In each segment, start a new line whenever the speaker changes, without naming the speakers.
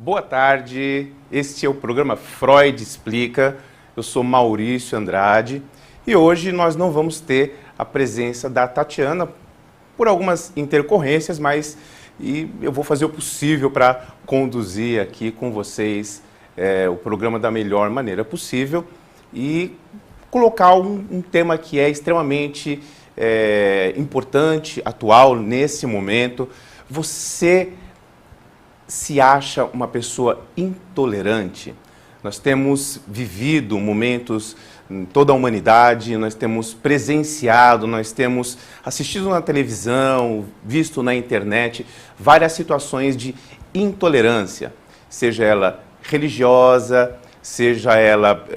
Boa tarde, este é o programa Freud Explica, eu sou Maurício Andrade e hoje nós não vamos ter a presença da Tatiana por algumas intercorrências, mas eu vou fazer o possível para conduzir aqui com vocês o programa da melhor maneira possível e colocar um tema que é extremamente importante, atual, nesse momento. Você se acha uma pessoa intolerante? Nós temos vivido momentos em toda a humanidade, nós temos presenciado, nós temos assistido na televisão, visto na internet, várias situações de intolerância, seja ela religiosa, seja ela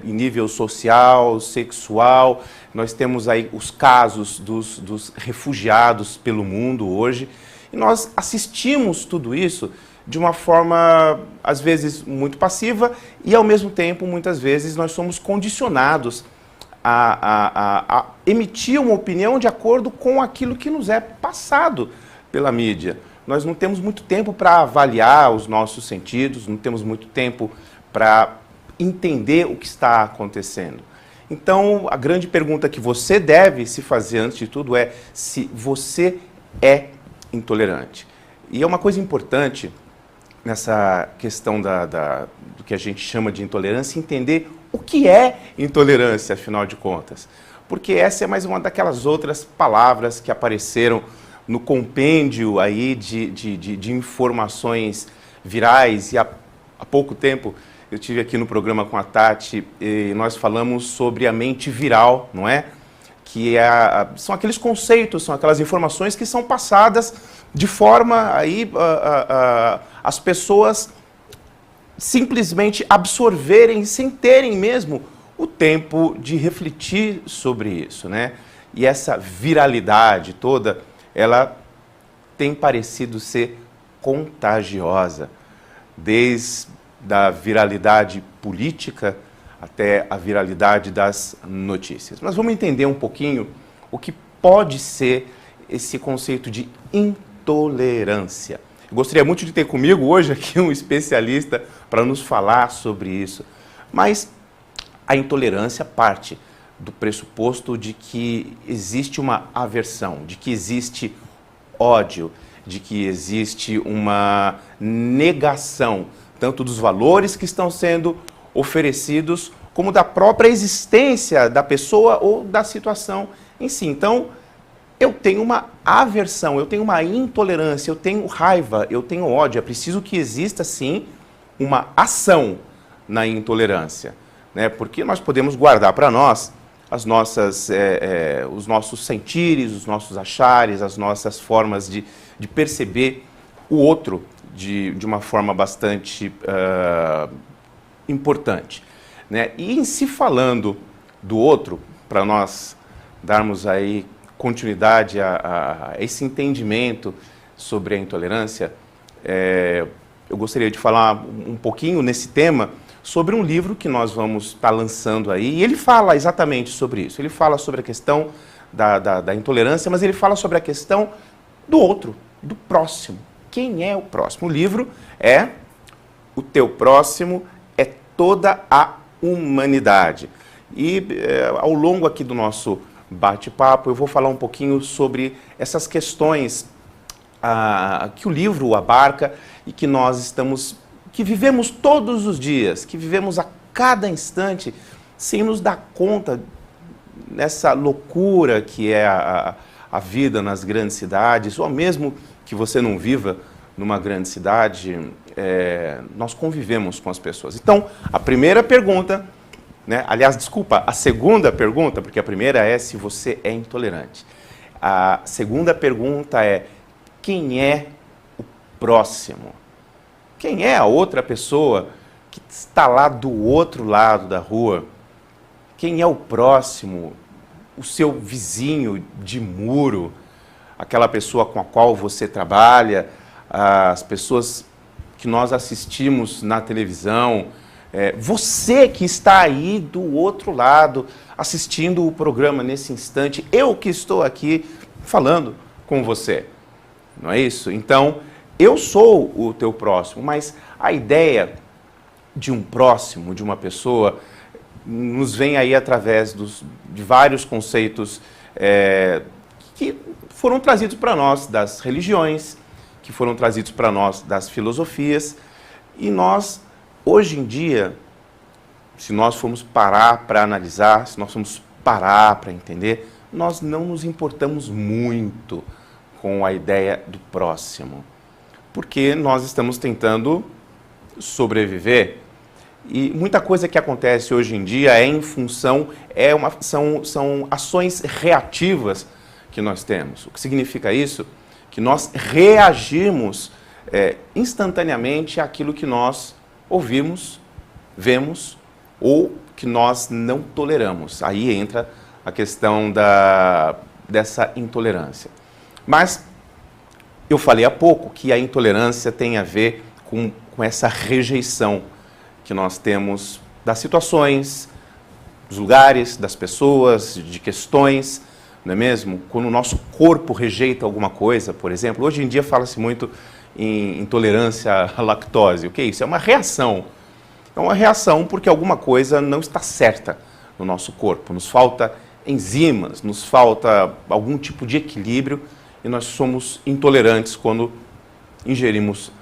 em nível social, sexual. Nós temos aí os casos dos refugiados pelo mundo hoje. E nós assistimos tudo isso de uma forma, às vezes, muito passiva e, ao mesmo tempo, muitas vezes, nós somos condicionados a emitir uma opinião de acordo com aquilo que nos é passado pela mídia. Nós não temos muito tempo para avaliar os nossos sentidos, não temos muito tempo para entender o que está acontecendo. Então, a grande pergunta que você deve se fazer, antes de tudo, é se você é intolerante. E é uma coisa importante nessa questão do que a gente chama de intolerância, entender o que é intolerância, afinal de contas. Porque essa é mais uma daquelas outras palavras que apareceram no compêndio aí de informações virais. E há pouco tempo eu estive aqui no programa com a Tati e nós falamos sobre a mente viral, não é? Que são aqueles conceitos, são aquelas informações que são passadas de forma aí as pessoas simplesmente absorverem sem terem mesmo o tempo de refletir sobre isso, né? E essa viralidade toda, ela tem parecido ser contagiosa, desde a viralidade política até a viralidade das notícias. Mas vamos entender um pouquinho o que pode ser esse conceito de intolerância. Eu gostaria muito de ter comigo hoje aqui um especialista para nos falar sobre isso. Mas a intolerância parte do pressuposto de que existe uma aversão, de que existe ódio, de que existe uma negação, tanto dos valores que estão sendo oferecidos, como da própria existência da pessoa ou da situação em si. Então, eu tenho uma aversão, eu tenho uma intolerância, eu tenho raiva, eu tenho ódio. É preciso que exista, sim, uma ação na intolerância, né? Porque nós podemos guardar para nós os nossos sentires, os nossos achares, as nossas formas de perceber o outro de uma forma bastante importante, né? E em se falando do outro, para nós darmos aí continuidade a esse entendimento sobre a intolerância, eu gostaria de falar um pouquinho nesse tema sobre um livro que nós vamos estar lançando aí, e ele fala exatamente sobre isso. Ele fala sobre a questão da intolerância, mas ele fala sobre a questão do outro, do próximo. Quem é o próximo? O livro é O Teu Próximo é Toda a Humanidade. E ao longo aqui do nosso bate-papo eu vou falar um pouquinho sobre essas questões que o livro abarca e que que vivemos todos os dias, que vivemos a cada instante sem nos dar conta dessa loucura que é a vida nas grandes cidades, ou mesmo que você não viva numa grande cidade, nós convivemos com as pessoas. Então, a primeira pergunta, né? Aliás, desculpa, a segunda pergunta, porque a primeira é se você é intolerante. A segunda pergunta é: quem é o próximo? Quem é a outra pessoa que está lá do outro lado da rua? Quem é o próximo? O seu vizinho de muro? Aquela pessoa com a qual você trabalha? As pessoas que nós assistimos na televisão? Você que está aí do outro lado, assistindo o programa nesse instante, eu que estou aqui falando com você, não é isso? Então, eu sou o teu próximo, mas a ideia de um próximo, de uma pessoa, nos vem aí através de vários conceitos que foram trazidos para nós das religiões, que foram trazidos para nós das filosofias, e nós, hoje em dia, se nós formos parar para analisar, se nós formos parar para entender, nós não nos importamos muito com a ideia do próximo, porque nós estamos tentando sobreviver. E muita coisa que acontece hoje em dia é em função, são ações reativas que nós temos. O que significa isso? Que nós reagimos instantaneamente àquilo que nós ouvimos, vemos ou que nós não toleramos. Aí entra a questão dessa intolerância. Mas eu falei há pouco que a intolerância tem a ver com essa rejeição que nós temos das situações, dos lugares, das pessoas, de questões, não é mesmo? Quando o nosso corpo rejeita alguma coisa, por exemplo, hoje em dia fala-se muito em intolerância à lactose. O que é isso? É uma reação. É uma reação porque alguma coisa não está certa no nosso corpo. Nos falta enzimas, nos falta algum tipo de equilíbrio e nós somos intolerantes quando ingerimos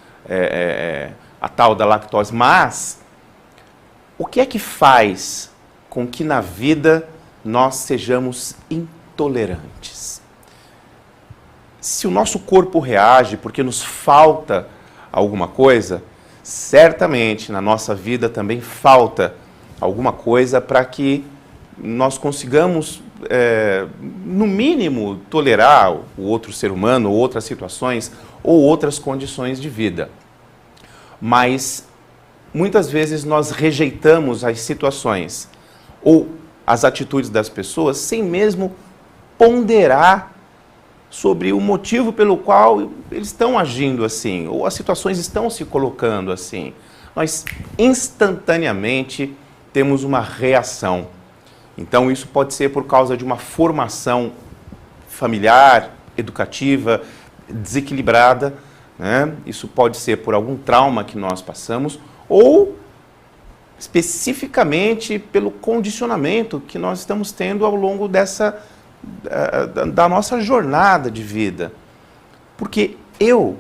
a tal da lactose. Mas o que é que faz com que na vida nós sejamos intolerantes? Se o nosso corpo reage porque nos falta alguma coisa, certamente na nossa vida também falta alguma coisa para que nós consigamos, no mínimo, tolerar o outro ser humano, ou outras situações, ou outras condições de vida. Mas muitas vezes nós rejeitamos as situações ou as atitudes das pessoas sem mesmo ponderar sobre o motivo pelo qual eles estão agindo assim, ou as situações estão se colocando assim. Nós instantaneamente temos uma reação. Então isso pode ser por causa de uma formação familiar, educativa, desequilibrada, né? Isso pode ser por algum trauma que nós passamos, ou especificamente pelo condicionamento que nós estamos tendo ao longo da nossa jornada de vida. Porque eu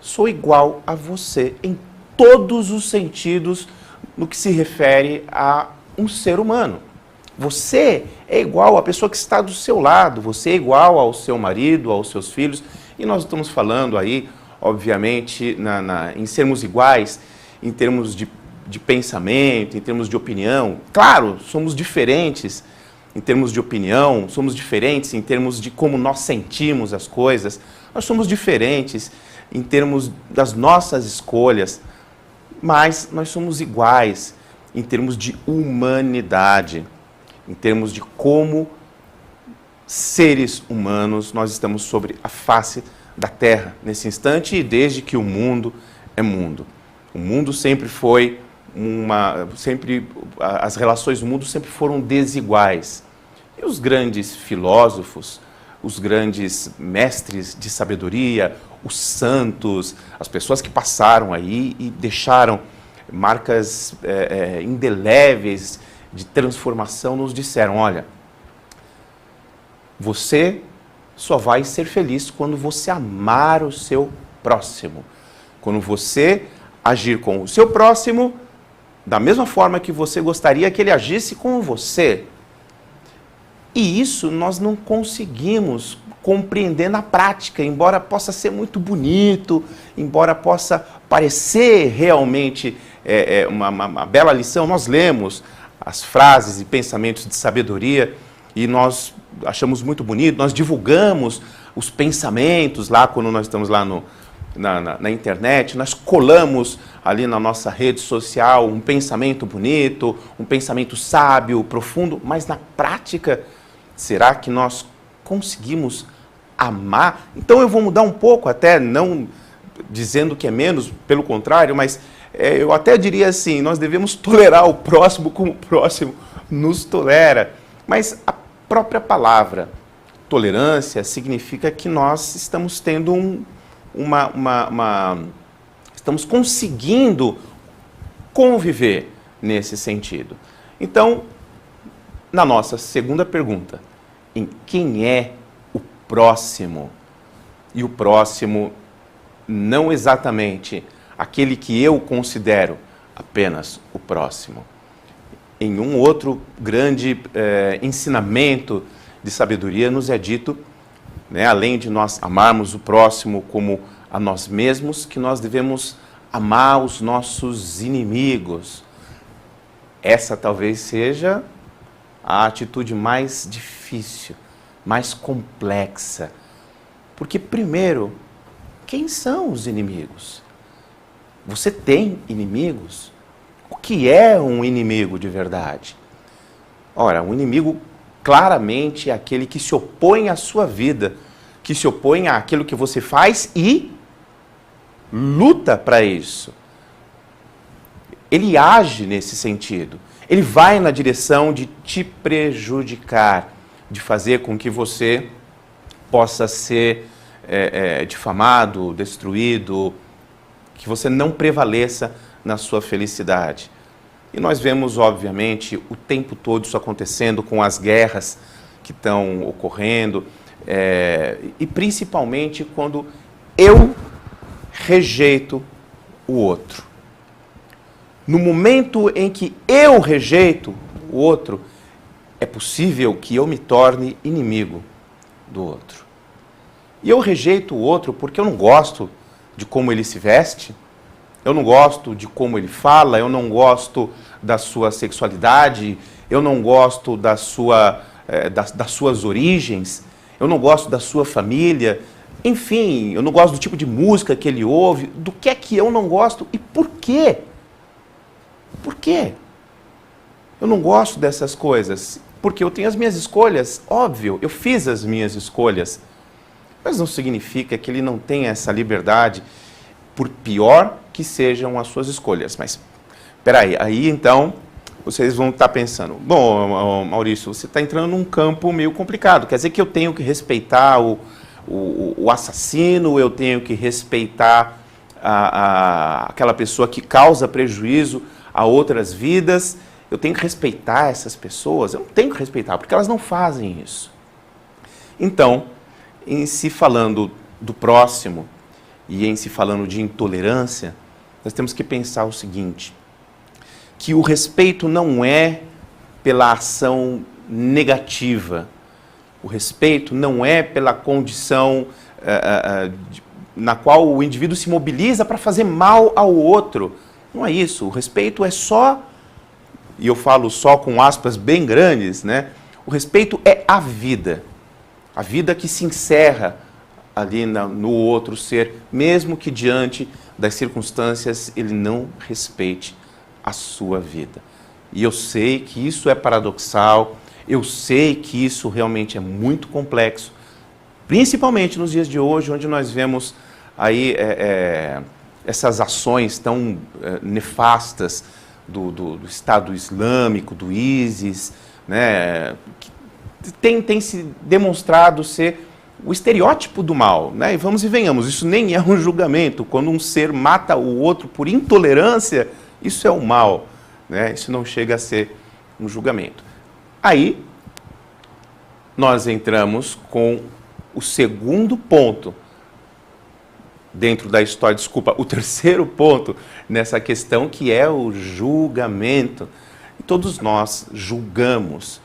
sou igual a você em todos os sentidos no que se refere a um ser humano. Você é igual à pessoa que está do seu lado, você é igual ao seu marido, aos seus filhos, e nós estamos falando aí, obviamente, em sermos iguais, em termos de pensamento, em termos de opinião. Claro, somos diferentes em termos de opinião, somos diferentes em termos de como nós sentimos as coisas, nós somos diferentes em termos das nossas escolhas, mas nós somos iguais em termos de humanidade, em termos de como seres humanos nós estamos sobre a face da Terra nesse instante e desde que o mundo é mundo. O mundo sempre foi as relações do mundo sempre foram desiguais. E os grandes filósofos, os grandes mestres de sabedoria, os santos, as pessoas que passaram aí e deixaram marcas indeléveis de transformação, nos disseram: olha, você só vai ser feliz quando você amar o seu próximo. Quando você agir com o seu próximo da mesma forma que você gostaria que ele agisse com você. E isso nós não conseguimos compreender na prática, embora possa ser muito bonito, embora possa parecer realmente uma bela lição. Nós lemos as frases e pensamentos de sabedoria e nós achamos muito bonito, nós divulgamos os pensamentos lá quando nós estamos lá na internet, nós colamos ali na nossa rede social um pensamento bonito, um pensamento sábio, profundo, mas na prática, será que nós conseguimos amar? Então eu vou mudar um pouco, até não dizendo que é menos, pelo contrário, mas eu até diria assim, nós devemos tolerar o próximo como o próximo nos tolera. Mas a própria palavra tolerância significa que nós estamos tendo estamos conseguindo conviver nesse sentido. Então, na nossa segunda pergunta, em quem é o próximo? E o próximo não exatamente aquele que eu considero apenas o próximo. Em um outro grande ensinamento de sabedoria nos é dito, né, além de nós amarmos o próximo como a nós mesmos, que nós devemos amar os nossos inimigos. Essa talvez seja a atitude mais difícil, mais complexa. Porque, primeiro, quem são os inimigos? Você tem inimigos? O que é um inimigo de verdade? Ora, um inimigo claramente é aquele que se opõe à sua vida, que se opõe àquilo que você faz e luta para isso. Ele age nesse sentido. Ele vai na direção de te prejudicar, de fazer com que você possa ser difamado, destruído, que você não prevaleça na sua felicidade. E nós vemos, obviamente, o tempo todo isso acontecendo com as guerras que estão ocorrendo, e principalmente quando eu rejeito o outro. No momento em que eu rejeito o outro, é possível que eu me torne inimigo do outro. E eu rejeito o outro porque eu não gosto de como ele se veste, eu não gosto de como ele fala, eu não gosto da sua sexualidade, eu não gosto das suas origens, eu não gosto da sua família, enfim, eu não gosto do tipo de música que ele ouve, do que é que eu não gosto e por quê? Por quê? Eu não gosto dessas coisas, porque eu tenho as minhas escolhas, óbvio, eu fiz as minhas escolhas, mas não significa que ele não tenha essa liberdade, por pior que sejam as suas escolhas. Mas, peraí, aí então vocês vão estar pensando, bom, Maurício, você está entrando num campo meio complicado, quer dizer que eu tenho que respeitar o assassino, eu tenho que respeitar aquela pessoa que causa prejuízo a outras vidas, eu tenho que respeitar essas pessoas? Eu não tenho que respeitar, porque elas não fazem isso. Então, em se falando do próximo e em se falando de intolerância, nós temos que pensar o seguinte, que o respeito não é pela ação negativa, o respeito não é pela condição na qual o indivíduo se mobiliza para fazer mal ao outro. Não é isso, o respeito é só, e eu falo só com aspas bem grandes, né? O respeito é a vida que se encerra ali no outro ser, mesmo que diante das circunstâncias ele não respeite a sua vida. E eu sei que isso é paradoxal, eu sei que isso realmente é muito complexo, principalmente nos dias de hoje, onde nós vemos aí essas ações tão nefastas do Estado Islâmico, do ISIS, né, que tem se demonstrado ser o estereótipo do mal, né? E vamos e venhamos, isso nem é um julgamento. Quando um ser mata o outro por intolerância, isso é o mal, né? Isso não chega a ser um julgamento. Aí, nós entramos com o segundo ponto dentro da história, o terceiro ponto nessa questão, que é o julgamento. E todos nós julgamos,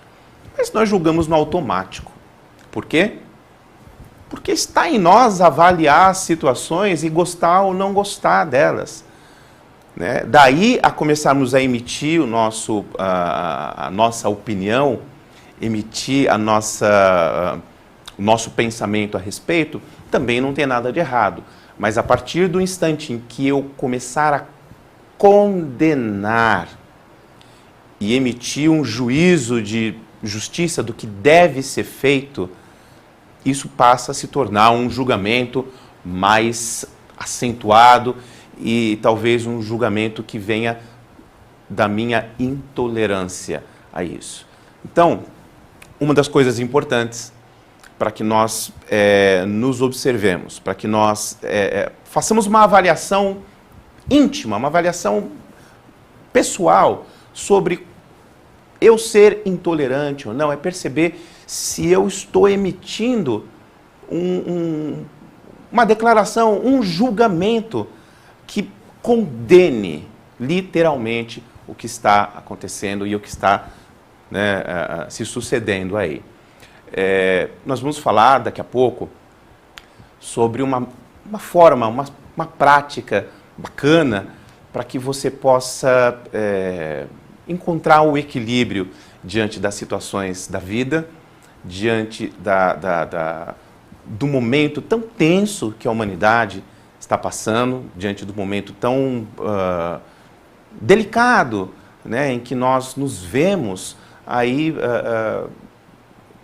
mas nós julgamos no automático. Por quê? Porque está em nós avaliar as situações e gostar ou não gostar delas, né? Daí a começarmos a emitir a nossa opinião, emitir o nosso pensamento a respeito, também não tem nada de errado. Mas a partir do instante em que eu começar a condenar e emitir um juízo de justiça do que deve ser feito, isso passa a se tornar um julgamento mais acentuado e talvez um julgamento que venha da minha intolerância a isso. Então, uma das coisas importantes para que nós nos observemos, para que nós façamos uma avaliação íntima, uma avaliação pessoal sobre eu ser intolerante ou não, é perceber se eu estou emitindo uma declaração, um julgamento que condene literalmente o que está acontecendo e o que está, né, se sucedendo aí. Nós vamos falar daqui a pouco sobre uma forma, uma prática bacana para que você possa encontrar o equilíbrio diante das situações da vida, diante do momento tão tenso que a humanidade está passando, diante do momento tão delicado, né, em que nós nos vemos aí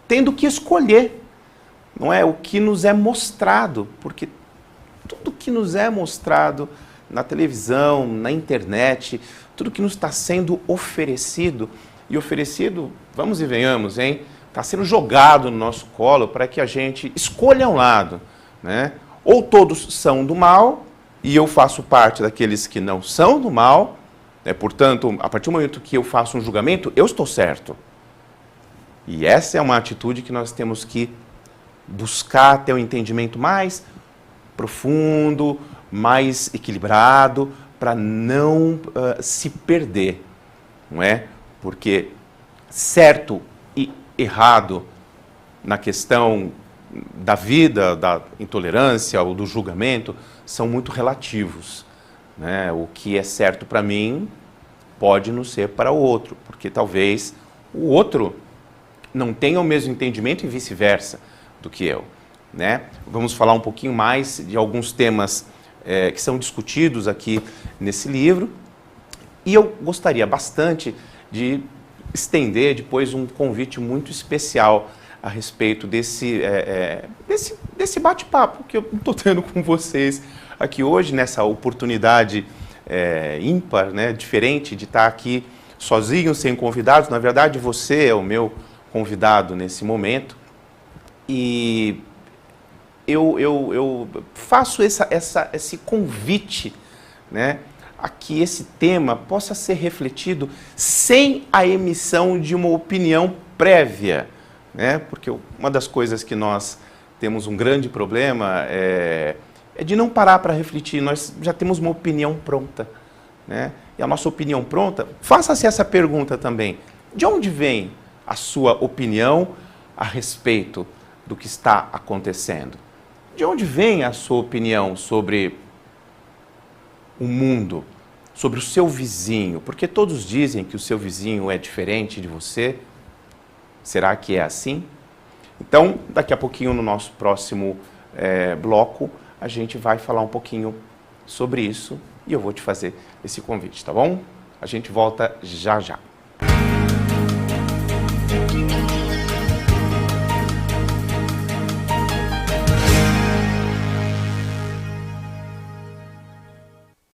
tendo que escolher, não é, o que nos é mostrado, porque tudo que nos é mostrado na televisão, na internet, tudo que nos está sendo oferecido, e oferecido, vamos e venhamos, hein? Está sendo jogado no nosso colo para que a gente escolha um lado, né? Ou todos são do mal, e eu faço parte daqueles que não são do mal, né? Portanto, a partir do momento que eu faço um julgamento, eu estou certo. E essa é uma atitude que nós temos que buscar ter um entendimento mais profundo, mais equilibrado, para não se perder, não é? Porque certo e errado na questão da vida, da intolerância ou do julgamento são muito relativos, né? O que é certo para mim pode não ser para o outro, porque talvez o outro não tenha o mesmo entendimento e vice-versa do que eu, né? Vamos falar um pouquinho mais de alguns temas que são discutidos aqui nesse livro, e eu gostaria bastante de estender depois um convite muito especial a respeito desse bate-papo que eu estou tendo com vocês aqui hoje, nessa oportunidade ímpar, né, diferente de estar aqui sozinho, sem convidados. Na verdade, você é o meu convidado nesse momento, e eu faço esse convite, né, a que esse tema possa ser refletido sem a emissão de uma opinião prévia, né, porque uma das coisas que nós temos um grande problema é de não parar para refletir. Nós já temos uma opinião pronta, né, e a nossa opinião pronta, faça-se essa pergunta também: de onde vem a sua opinião a respeito do que está acontecendo? De onde vem a sua opinião sobre o mundo, sobre o seu vizinho? Porque todos dizem que o seu vizinho é diferente de você. Será que é assim? Então, daqui a pouquinho, no nosso próximo bloco, a gente vai falar um pouquinho sobre isso e eu vou te fazer esse convite, tá bom? A gente volta já já.